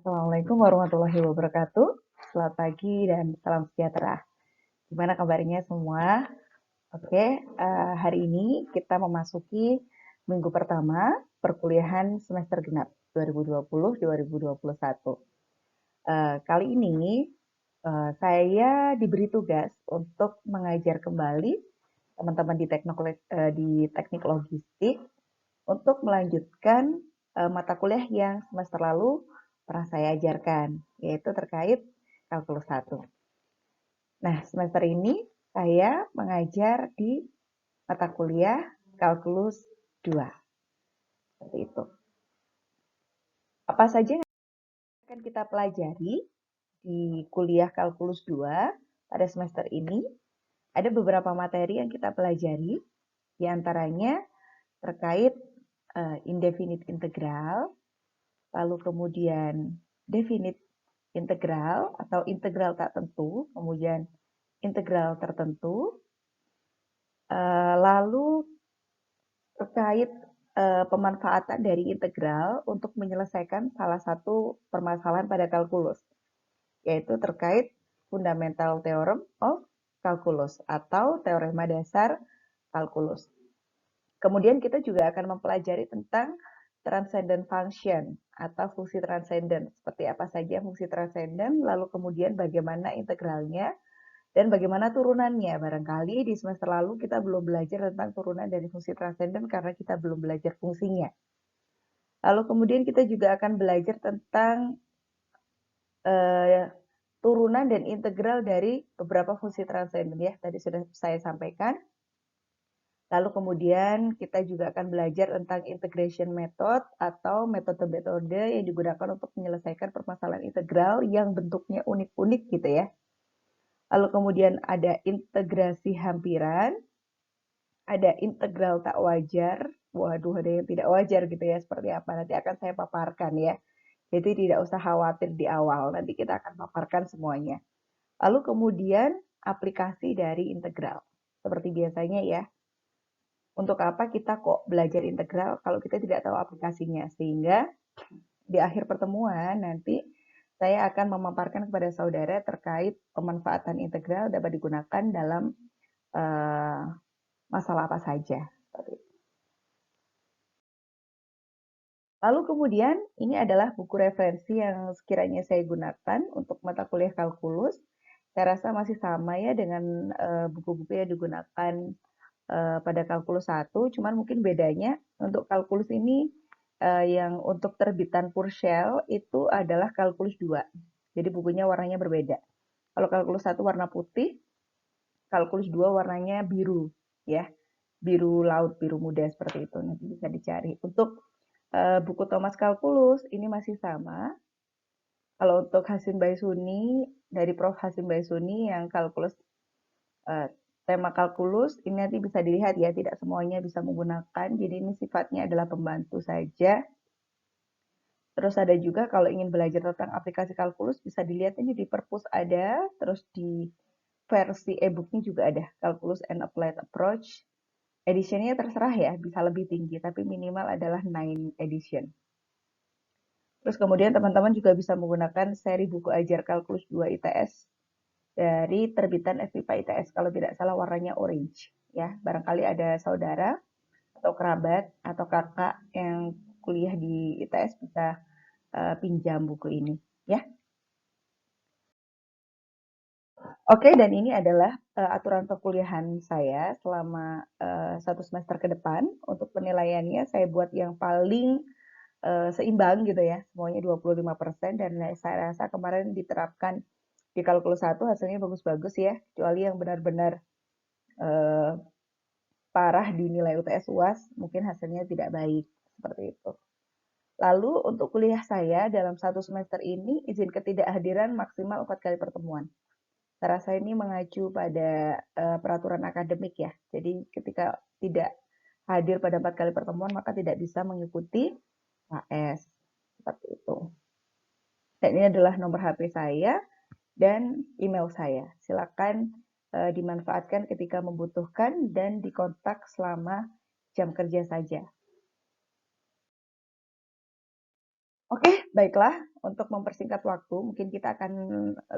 Assalamualaikum warahmatullahi wabarakatuh. Selamat pagi dan salam sejahtera. Gimana kabarnya semua? Oke, hari ini kita memasuki minggu pertama perkuliahan semester genap 2020-2021. Kali ini saya diberi tugas untuk mengajar kembali teman-teman di teknik logistik untuk melanjutkan mata kuliah yang semester lalu pernah saya ajarkan, yaitu terkait kalkulus 1. Nah, semester ini saya mengajar di mata kuliah kalkulus 2. Seperti itu. Apa saja yang akan kita pelajari di kuliah kalkulus 2 pada semester ini? Ada beberapa materi yang kita pelajari, di antaranya terkait indefinite integral, lalu kemudian definite integral atau integral tak tentu, kemudian integral tertentu, lalu terkait pemanfaatan dari integral untuk menyelesaikan salah satu permasalahan pada kalkulus, yaitu terkait fundamental theorem of calculus atau teorema dasar kalkulus. Kemudian kita juga akan mempelajari tentang transcendent function atau fungsi transcendent. Seperti apa saja fungsi transcendent, lalu kemudian bagaimana integralnya, dan bagaimana turunannya. Barangkali di semester lalu kita belum belajar tentang turunan dari fungsi transcendent karena kita belum belajar fungsinya. Lalu kemudian kita juga akan belajar tentang turunan dan integral dari beberapa fungsi transcendent ya. Tadi sudah saya sampaikan. Lalu kemudian kita juga akan belajar tentang integration method atau metode-metode yang digunakan untuk menyelesaikan permasalahan integral yang bentuknya unik-unik gitu ya. Lalu kemudian ada integrasi hampiran, ada integral tak wajar. Waduh, ada yang tidak wajar gitu ya, seperti apa. Nanti akan saya paparkan ya. Jadi tidak usah khawatir di awal, nanti kita akan paparkan semuanya. Lalu kemudian aplikasi dari integral. Seperti biasanya ya, untuk apa kita kok belajar integral kalau kita tidak tahu aplikasinya. Sehingga di akhir pertemuan nanti saya akan memaparkan kepada saudara terkait pemanfaatan integral dapat digunakan dalam masalah apa saja. Lalu kemudian ini adalah buku referensi yang sekiranya saya gunakan untuk mata kuliah kalkulus. Saya rasa masih sama ya dengan buku-buku yang digunakan pada kalkulus 1, cuman mungkin bedanya untuk kalkulus ini yang untuk terbitan Purcell itu adalah kalkulus 2. Jadi bukunya warnanya berbeda. Kalau kalkulus 1 warna putih, kalkulus 2 warnanya biru ya. Biru laut, biru muda seperti itu. Nanti bisa dicari. Untuk buku Thomas Kalkulus ini masih sama. Kalau untuk Hasim Baisuni, dari Prof. Hasim Baisuni yang kalkulus tema kalkulus, ini nanti bisa dilihat ya, tidak semuanya bisa menggunakan, jadi ini sifatnya adalah pembantu saja. Terus ada juga kalau ingin belajar tentang aplikasi kalkulus, bisa dilihat ini di perpus ada, terus di versi e-booknya juga ada, Calculus and Applied Approach. Editionnya terserah ya, bisa lebih tinggi, tapi minimal adalah 9 edition. Terus kemudian teman-teman juga bisa menggunakan seri buku ajar kalkulus 2 ITS dari terbitan FIPA ITS, kalau tidak salah warnanya orange ya. Barangkali ada saudara atau kerabat atau kakak yang kuliah di ITS bisa pinjam buku ini ya. Oke, dan ini adalah aturan perkuliahan saya selama 1 semester ke depan. Untuk penilaiannya saya buat yang paling seimbang gitu ya, semuanya 25%, dan saya rasa kemarin diterapkan di kalkulus 1 hasilnya bagus-bagus ya, kecuali yang benar-benar parah di nilai UTS UAS, mungkin hasilnya tidak baik, seperti itu. Lalu untuk kuliah saya dalam 1 semester ini, izin ketidakhadiran maksimal 4 kali pertemuan. Saya rasa ini mengacu pada peraturan akademik ya, jadi ketika tidak hadir pada 4 kali pertemuan, maka tidak bisa mengikuti AS, seperti itu. Dan ini adalah nomor HP saya dan email saya. Silakan dimanfaatkan ketika membutuhkan dan dikontak selama jam kerja saja. Oke, baiklah. Untuk mempersingkat waktu, mungkin kita akan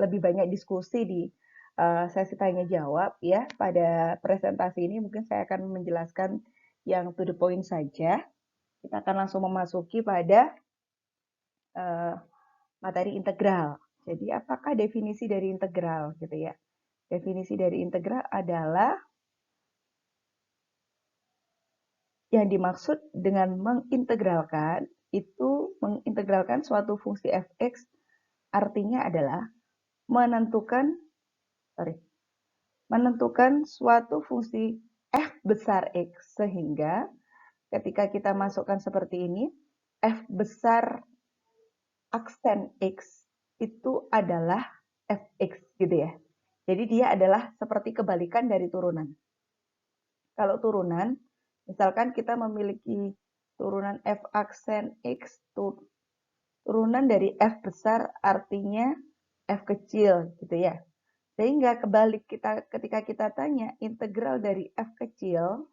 lebih banyak diskusi di sesi tanya jawab ya. Pada presentasi ini mungkin saya akan menjelaskan yang to the point saja. Kita akan langsung memasuki pada materi integral. Jadi apakah definisi dari integral gitu ya? Definisi dari integral adalah yang dimaksud dengan mengintegralkan itu mengintegralkan suatu fungsi f(x) artinya adalah menentukan suatu fungsi f besar x sehingga ketika kita masukkan seperti ini f besar aksen x itu adalah fx gitu ya. Jadi dia adalah seperti kebalikan dari turunan. Kalau turunan, misalkan kita memiliki turunan f aksen x turunan dari f besar artinya f kecil gitu ya. Sehingga kebalik ketika kita tanya integral dari f kecil,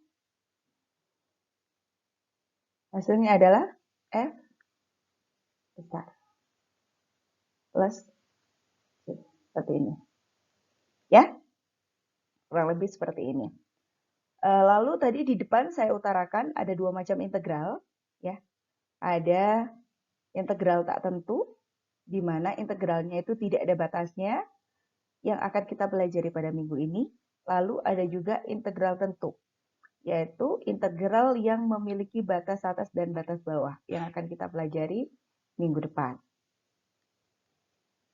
hasilnya adalah f besar plus c. Seperti ini. Ya, kurang lebih seperti ini. Lalu tadi di depan saya utarakan ada dua macam integral. Ya, ada integral tak tentu, di mana integralnya itu tidak ada batasnya, yang akan kita pelajari pada minggu ini. Lalu ada juga integral tentu, yaitu integral yang memiliki batas atas dan batas bawah, yang akan kita pelajari minggu depan.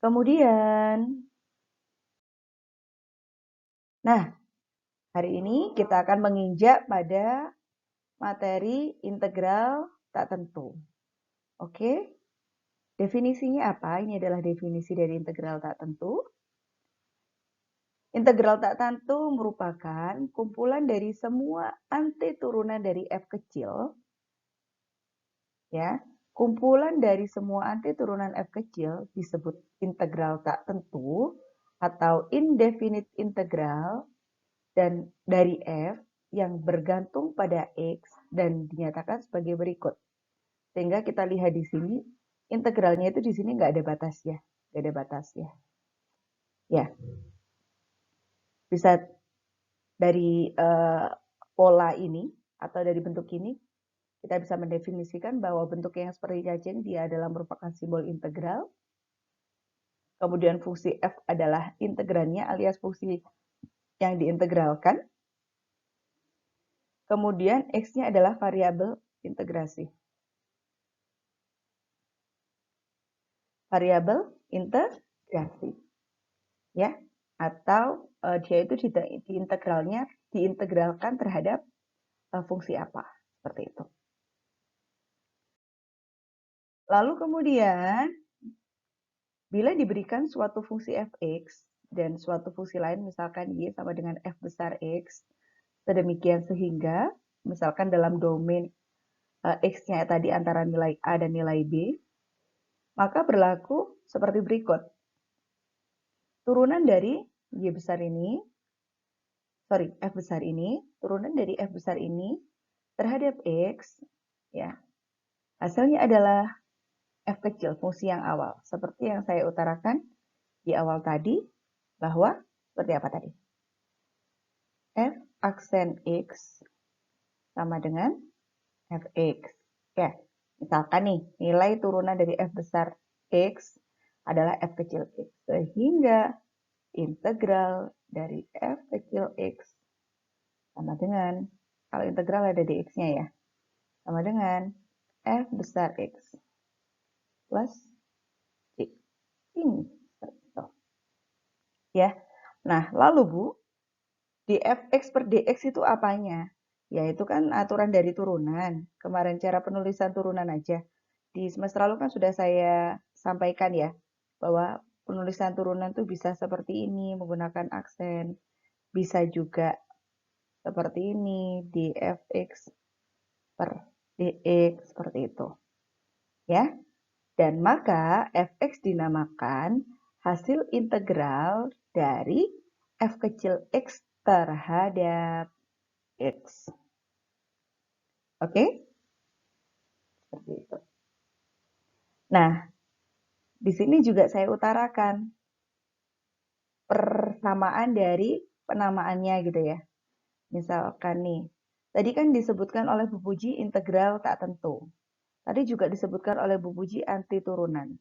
Kemudian, nah, hari ini kita akan menginjak pada materi integral tak tentu. Oke, definisinya apa? Ini adalah definisi dari integral tak tentu. Integral tak tentu merupakan kumpulan dari semua antiturunan dari f kecil. Ya, kumpulan dari semua antiturunan f kecil disebut integral tak tentu atau indefinite integral dan dari f yang bergantung pada x dan dinyatakan sebagai berikut. Sehingga kita lihat di sini integralnya itu di sini nggak ada batas ya, nggak ada batas ya. Ya, bisa dari pola ini atau dari bentuk ini kita bisa mendefinisikan bahwa bentuk yang seperti cacing dia adalah merupakan simbol integral. Kemudian fungsi f adalah integrannya alias fungsi yang diintegralkan. Kemudian x-nya adalah variabel integrasi. Variabel integrasi. Ya, atau dia itu diintegralkan terhadap fungsi apa, seperti itu. Lalu kemudian bila diberikan suatu fungsi fx dan suatu fungsi lain misalkan y sama dengan f besar x, sedemikian sehingga misalkan dalam domain x-nya tadi antara nilai a dan nilai b, maka berlaku seperti berikut. Turunan dari y besar ini, f besar ini, turunan dari f besar ini terhadap x, ya, hasilnya adalah f kecil, fungsi yang awal. Seperti yang saya utarakan di awal tadi, bahwa seperti apa tadi? F aksen x sama dengan fx. Ya, misalkan nih, nilai turunan dari f besar x adalah f kecil x. Sehingga integral dari f kecil x sama dengan, kalau integral ada di x-nya ya, sama dengan f besar x plus c. Ini. Ya. Nah, lalu Bu, dfx per dx itu apanya? Ya, itu kan aturan dari turunan. Kemarin cara penulisan turunan aja. Di semester lalu kan sudah saya sampaikan ya, bahwa penulisan turunan itu bisa seperti ini, menggunakan aksen. Bisa juga seperti ini, dfx per dx, seperti itu. Ya, dan maka fx dinamakan hasil integral dari f kecil x terhadap x. Oke? Seperti itu. Nah, di sini juga saya utarakan persamaan dari penamaannya gitu ya. Misalkan nih, tadi kan disebutkan oleh Bu Puji integral tak tentu. Tadi juga disebutkan oleh Bu Puji anti turunan.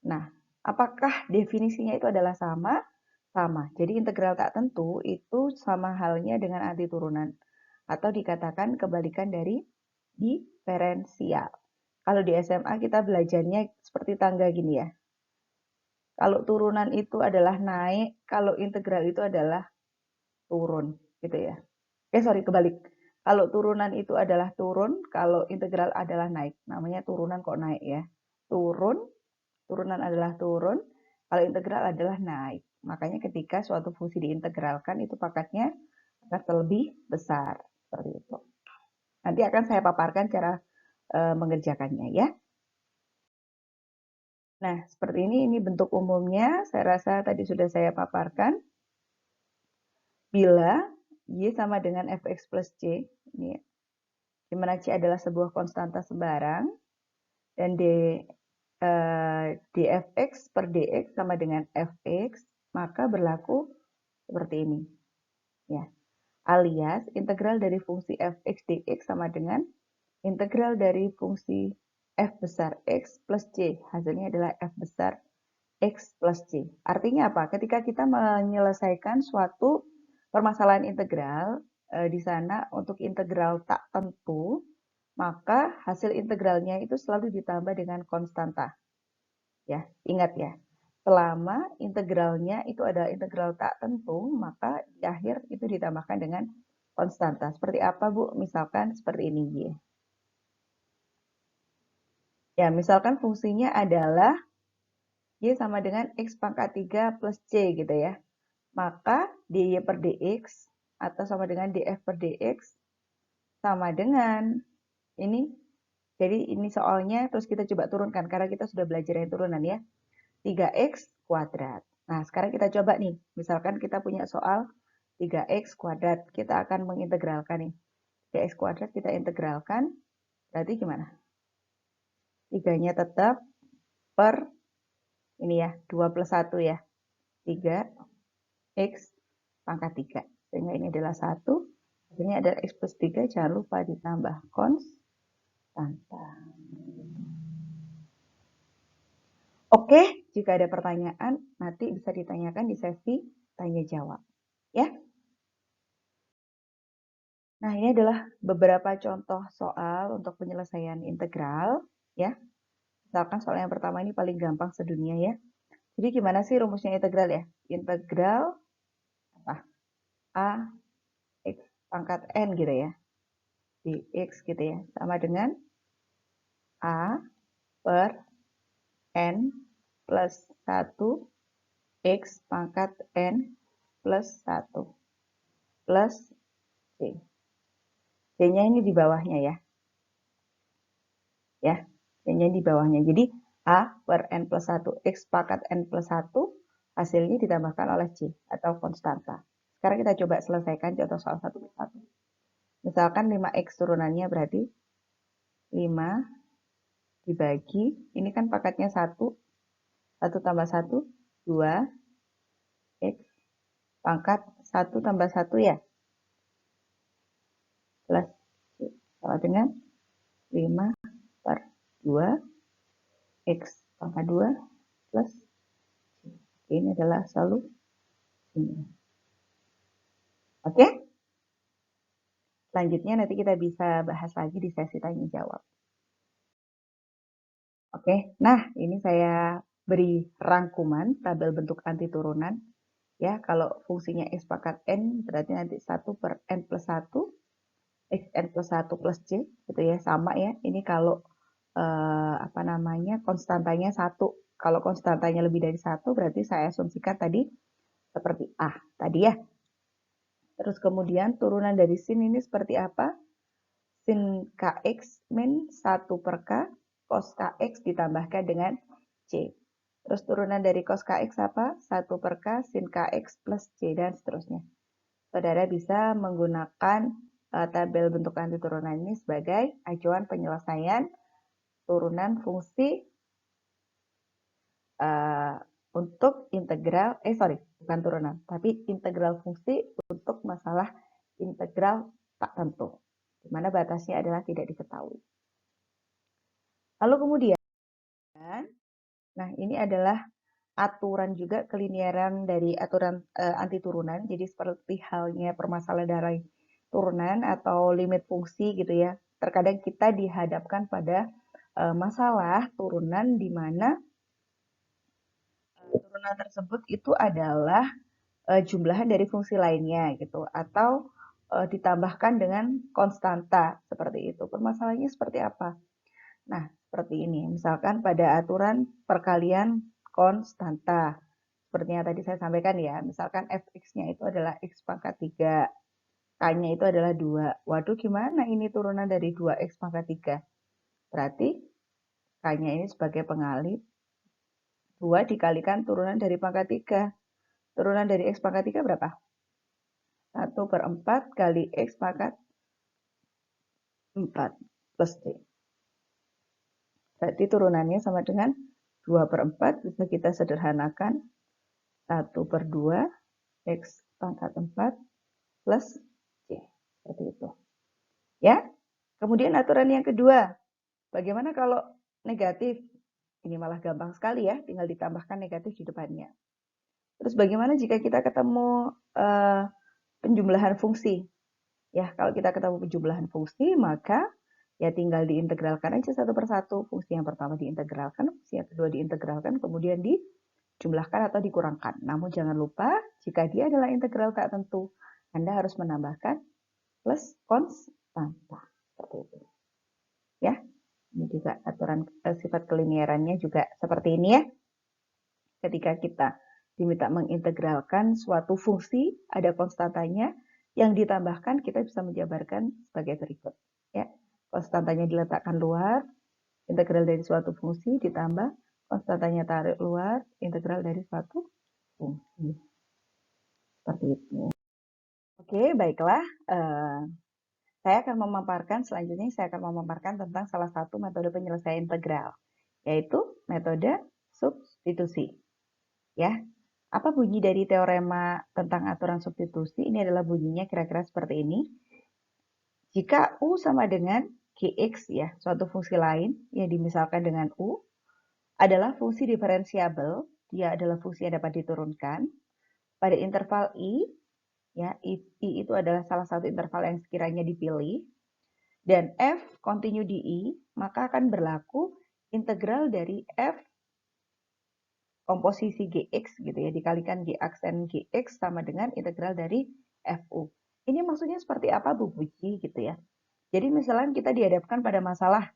Nah, apakah definisinya itu adalah sama? Sama. Jadi integral tak tentu itu sama halnya dengan anti turunan. Atau dikatakan kebalikan dari diferensial. Kalau di SMA kita belajarnya seperti tangga gini ya. Kalau turunan itu adalah naik, kalau integral itu adalah turun, gitu ya. Sorry, kebalik. Kalau turunan itu adalah turun, kalau integral adalah naik. Namanya turunan kok naik ya. Turun, turunan adalah turun, kalau integral adalah naik. Makanya ketika suatu fungsi diintegralkan, itu pangkatnya akan lebih besar. Seperti itu. Nanti akan saya paparkan cara mengerjakannya ya. Nah, seperti ini bentuk umumnya. Saya rasa tadi sudah saya paparkan. Bila Y sama dengan Fx plus C, ini, di mana C adalah sebuah konstanta sembarang, dan dfx per dx sama dengan fx, maka berlaku seperti ini. Ya. Alias, integral dari fungsi fx dx sama dengan integral dari fungsi f besar x plus c. Hasilnya adalah f besar x plus c. Artinya apa? Ketika kita menyelesaikan suatu permasalahan integral, di sana untuk integral tak tentu, maka hasil integralnya itu selalu ditambah dengan konstanta. Ya, ingat ya. Selama integralnya itu adalah integral tak tentu, maka di akhir itu ditambahkan dengan konstanta. Seperti apa, Bu? Misalkan seperti ini, Y. Ya, misalkan fungsinya adalah Y sama dengan X pangkat 3 plus C gitu ya. Maka dy per dx atau sama dengan df per dx sama dengan ini. Jadi ini soalnya terus kita coba turunkan karena kita sudah belajar yang turunan ya. 3x kuadrat. Nah, sekarang kita coba nih. Misalkan kita punya soal 3x kuadrat. Kita akan mengintegralkan nih. 3x kuadrat kita integralkan. Berarti gimana? 3-nya tetap per ini ya, 2 plus 1 ya. 3x pangkat 3. Sehingga ini adalah 1. Hasilnya adalah x plus 3. Jangan lupa ditambah konstanta. Oke, jika ada pertanyaan, nanti bisa ditanyakan di sesi tanya jawab. Ya. Nah, ini adalah beberapa contoh soal untuk penyelesaian integral. Ya. Misalkan soal yang pertama ini paling gampang sedunia ya. Jadi gimana sih rumusnya integral ya? Integral apa? A X pangkat N gitu ya. Dx gitu ya. Sama dengan A per N plus 1 X pangkat N plus 1 plus C. C-nya ini di bawahnya ya. Ya, C-nya di bawahnya. Jadi A per N plus 1 X pangkat N plus 1 hasilnya ditambahkan oleh C atau konstanta. Sekarang kita coba selesaikan contoh soal 1 per 1. Misalkan 5X turunannya berarti 5 dibagi, ini kan pangkatnya 1, 1 tambah 1, 2, X pangkat 1 tambah 1 ya. Plus C. Sama dengan 5 per 2, X pangkat 2 plus C. Ini adalah solusinya. Oke? Selanjutnya nanti kita bisa bahas lagi di sesi tanya jawab. Oke, nah ini saya beri rangkuman tabel bentuk anti turunan. Ya, kalau fungsinya X pangkat N berarti nanti 1 per N plus 1, Xn plus 1 plus C, gitu ya, sama ya. Ini kalau konstantanya 1. Kalau konstantanya lebih dari 1 berarti saya asumsikan tadi seperti A tadi ya. Terus kemudian turunan dari sin ini seperti apa? Sin Kx min 1 per K, cos Kx ditambahkan dengan C. Terus turunan dari cos Kx apa? 1 per K sin Kx plus C, dan seterusnya. Saudara bisa menggunakan tabel bentuk anti turunan ini sebagai acuan penyelesaian turunan fungsi untuk integral, bukan turunan, tapi integral fungsi untuk masalah integral tak tentu, di mana batasnya adalah tidak diketahui. Lalu kemudian, nah ini adalah aturan juga kelinearan dari aturan anti turunan. Jadi seperti halnya permasalahan dari turunan atau limit fungsi gitu ya. Terkadang kita dihadapkan pada masalah turunan di mana turunan tersebut itu adalah jumlahan dari fungsi lainnya gitu atau ditambahkan dengan konstanta seperti itu. Permasalahannya seperti apa? Nah, seperti ini. Misalkan pada aturan perkalian konstanta. Seperti yang tadi saya sampaikan ya. Misalkan fx-nya itu adalah x pangkat 3. K-nya itu adalah 2. Waduh, gimana ini turunan dari 2x pangkat 3? Berarti K-nya ini sebagai pengalih 2 dikalikan turunan dari pangkat 3. Turunan dari x pangkat 3 berapa? 1/4 kali x pangkat 4 plus c. Berarti turunannya sama dengan 2/4, bisa kita sederhanakan 1/2 x pangkat 4 plus c. Seperti itu. Ya. Kemudian aturan yang kedua, bagaimana kalau negatif? Ini malah gampang sekali ya, tinggal ditambahkan negatif di depannya. Terus bagaimana jika kita ketemu penjumlahan fungsi? Ya, kalau kita ketemu penjumlahan fungsi, maka ya tinggal diintegralkan aja satu persatu. Fungsi yang pertama diintegralkan, fungsi yang kedua diintegralkan, kemudian dijumlahkan atau dikurangkan. Namun jangan lupa, jika dia adalah integral tak tentu, Anda harus menambahkan plus konstanta. Seperti itu. Ya, ini juga aturan sifat kelinearannya juga seperti ini ya. Ketika kita diminta mengintegralkan suatu fungsi, ada konstantanya, yang ditambahkan kita bisa menjabarkan sebagai berikut. Ya, konstantanya diletakkan luar, integral dari suatu fungsi ditambah konstantanya tarik luar, integral dari suatu fungsi. Seperti itu. Oke, baiklah. Saya akan memaparkan, selanjutnya saya akan memaparkan tentang salah satu metode penyelesaian integral, yaitu metode substitusi. Ya, apa bunyi dari teorema tentang aturan substitusi? Ini adalah bunyinya kira-kira seperti ini. Jika U sama dengan Gx ya, suatu fungsi lain yang dimisalkan dengan U adalah fungsi diferensiabel, dia adalah fungsi yang dapat diturunkan pada interval I, ya, I itu adalah salah satu interval yang sekiranya dipilih, dan F kontinu di I, maka akan berlaku integral dari F komposisi Gx gitu ya, dikalikan G aksen Gx sama dengan integral dari Fu. Ini maksudnya seperti apa Bu Puji gitu ya. Jadi misalnya kita dihadapkan pada masalah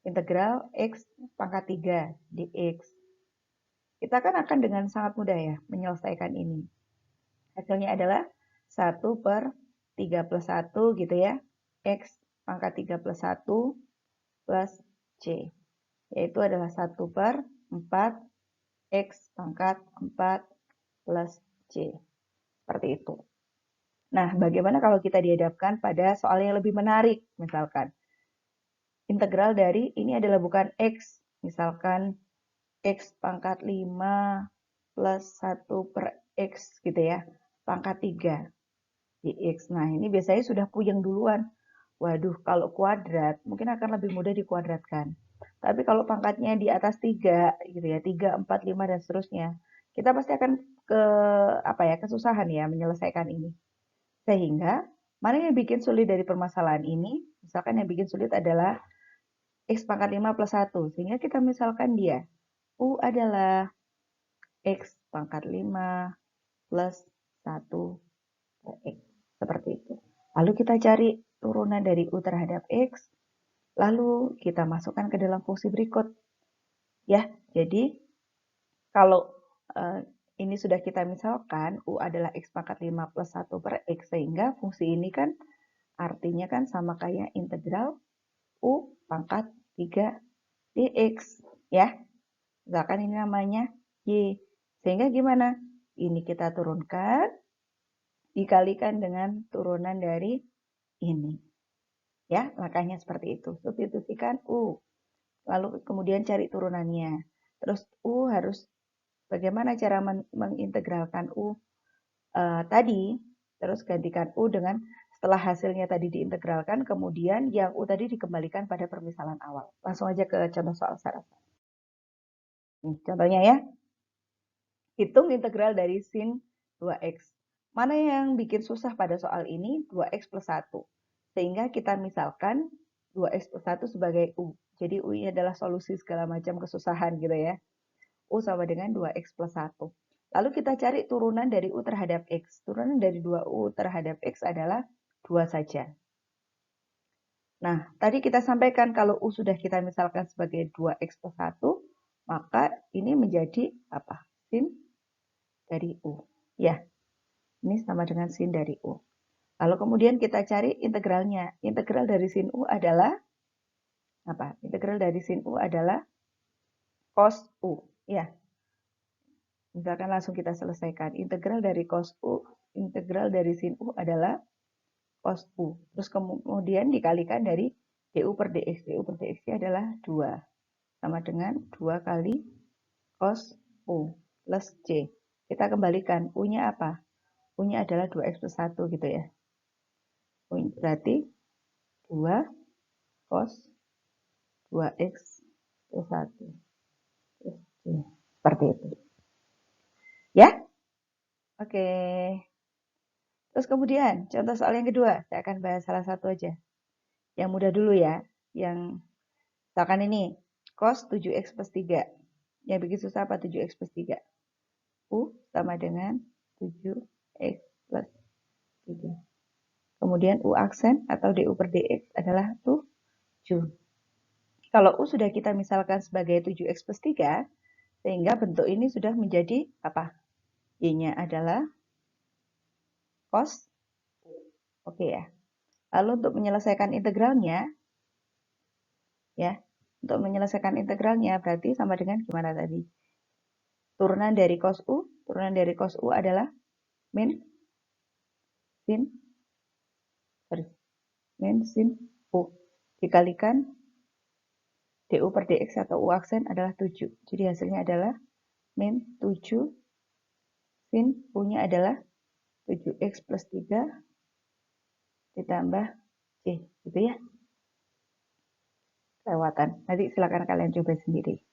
integral X pangkat 3 dx. Kita kan akan dengan sangat mudah ya menyelesaikan ini. Hasilnya adalah 1/3+1 gitu ya. X pangkat 3 plus 1 plus C. Yaitu adalah 1/4 X pangkat 4 plus C. Seperti itu. Nah, bagaimana kalau kita dihadapkan pada soal yang lebih menarik? Misalkan, integral dari ini adalah bukan X. Misalkan, X pangkat 5 plus 1/X gitu ya. Pangkat 3 dx. Nah, ini biasanya sudah puyeng duluan. Waduh, kalau kuadrat, mungkin akan lebih mudah dikuadratkan. Tapi kalau pangkatnya di atas 3, gitu ya, 3, 4, 5, dan seterusnya, kita pasti akan kesusahan ya menyelesaikan ini. Sehingga, mana yang bikin sulit dari permasalahan ini? Misalkan yang bikin sulit adalah X pangkat 5 plus 1. Sehingga kita misalkan dia, U adalah X pangkat 5 plus 1 X. Seperti itu. Lalu kita cari turunan dari U terhadap X, lalu kita masukkan ke dalam fungsi berikut. Ya, jadi kalau ini sudah kita misalkan, U adalah X pangkat 5 plus 1/X, sehingga fungsi ini kan artinya kan sama kayak integral U pangkat 3 dx. Ya, misalkan ini namanya Y. Sehingga gimana? Ini kita turunkan, dikalikan dengan turunan dari ini. Ya, langkahnya seperti itu. Substitusikan U. Lalu kemudian cari turunannya. Terus U harus Bagaimana cara mengintegralkan U tadi, terus gantikan U dengan setelah hasilnya tadi diintegralkan, kemudian yang U tadi dikembalikan pada permisalan awal. Langsung aja ke contoh soal syarat. Contohnya ya, hitung integral dari sin 2x. Mana yang bikin susah pada soal ini? 2x plus 1. Sehingga kita misalkan 2x plus 1 sebagai U. Jadi U ini adalah solusi segala macam kesusahan gitu ya. U sama dengan 2x plus 1. Lalu kita cari turunan dari U terhadap X. Turunan dari 2U terhadap X adalah 2 saja. Nah, tadi kita sampaikan kalau U sudah kita misalkan sebagai 2X plus 1, maka ini menjadi apa? Sin dari U. Ya, ini sama dengan sin dari U. Lalu kemudian kita cari integralnya. Integral dari sin U adalah apa? Integral dari sin U adalah cos U. Ya, misalkan langsung kita selesaikan. Integral dari cos U, integral dari sin U adalah cos U. Terus kemudian dikalikan dari du per dx. Du per dx adalah 2. Sama dengan 2 kali cos U plus C. Kita kembalikan. U-nya apa? U-nya adalah 2x plus 1 gitu ya. Berarti 2 cos 2x plus 1 plus C. Seperti itu. Ya? Oke. Terus kemudian, contoh soal yang kedua. Saya akan bahas salah satu aja. Yang mudah dulu ya. Yang misalkan ini. Cos 7x plus 3. Yang bikin susah apa 7x plus 3? U sama dengan 7x plus 3. Kemudian U aksen atau du per dx adalah 7. Kalau U sudah kita misalkan sebagai 7x plus 3, sehingga bentuk ini sudah menjadi apa? Y-nya adalah cos. Oke ya. Lalu untuk menyelesaikan integralnya, ya, untuk menyelesaikan integralnya berarti sama dengan gimana tadi? Turunan dari cos U adalah min sin U dikalikan du per dx atau U aksen adalah 7. Jadi hasilnya adalah min 7 sin U-nya adalah 7x plus 3 ditambah C. Gitu ya. Kelewatan. Nanti silakan kalian coba sendiri.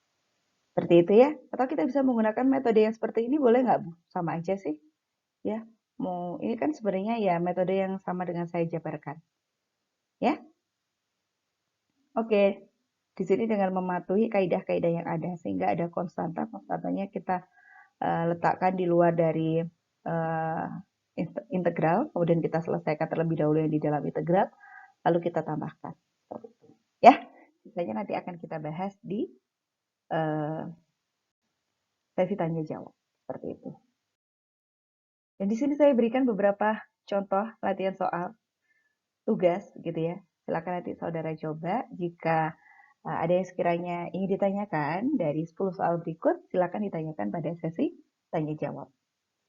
Seperti itu ya. Atau kita bisa menggunakan metode yang seperti ini, boleh nggak Bu? Sama aja sih. Ya. Ini kan sebenarnya ya metode yang sama dengan saya jabarkan. Ya. Oke. Di sini dengan mematuhi kaidah-kaidah yang ada. Sehingga ada konstanta. Konstantanya kita letakkan di luar dari integral. Kemudian kita selesaikan terlebih dahulu yang di dalam integral. Lalu kita tambahkan. Ya. Sisanya nanti akan kita bahas di sesi tanya jawab seperti itu. Dan di sini saya berikan beberapa contoh latihan soal tugas gitu ya. Silakan nanti saudara coba. Jika ada yang sekiranya ingin ditanyakan dari 10 soal berikut, silakan ditanyakan pada sesi tanya jawab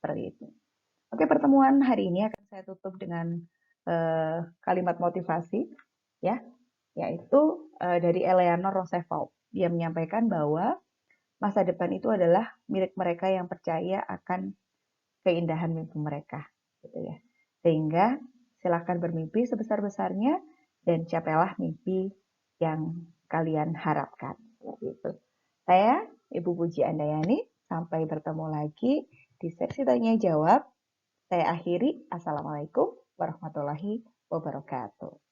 seperti itu. Oke, pertemuan hari ini akan saya tutup dengan kalimat motivasi ya, yaitu dari Eleanor Roosevelt. Dia menyampaikan bahwa masa depan itu adalah milik mereka yang percaya akan keindahan mimpi mereka, gitu ya. Sehingga silakan bermimpi sebesar-besarnya dan capailah mimpi yang kalian harapkan. Gitu. Saya Ibu Puji Andayani, sampai bertemu lagi di sesi tanya jawab. Saya akhiri. Assalamualaikum warahmatullahi wabarakatuh.